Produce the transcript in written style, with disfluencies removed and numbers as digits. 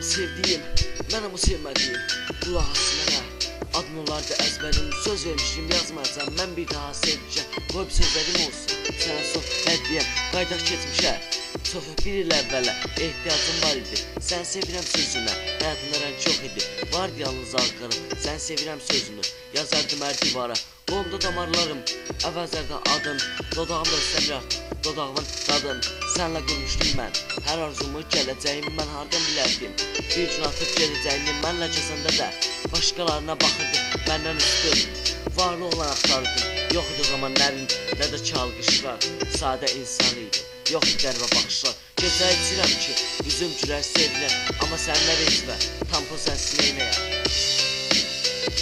sevdiyim, mənəm o sevmədiyim. Qulaq as mənə, adın olardı əzbərim. Söz vermişdim, yazmayacam, mən bir daha sevəcəm. Qoy bir sözlərim olsun, sənə son hədiyyəm. Qaydaq keçmişə, çox bir il əvvələ ehtiyacım var idi. Sən sevirəm sözünə, həyatımda rəng çox idi. Vardı yalnız ağqarım, sən sevirəm sözünü. Yazardım hər divara, qolumda damarlarım, əvəzlərdə adım. Dodağımda istəmirəm, dodağımın dadın. Sənlə qurmuşdum mən, hər arzumu, gələcəyimi mən hardan bilərdim. Bir gün atıb gedəcəyini mənlə kəsəndə də başqalarına baxırdım, məndən üstün. Varlı olan axtardım, yox idi o zaman nərin, nə də çalqışlar. Sadə insan idi, yox qəribə baxışlar. Gözə içirəm ki, üzüm gülər sevinəm, amma sənlər ezbə, tampon sənsin eynəyəm.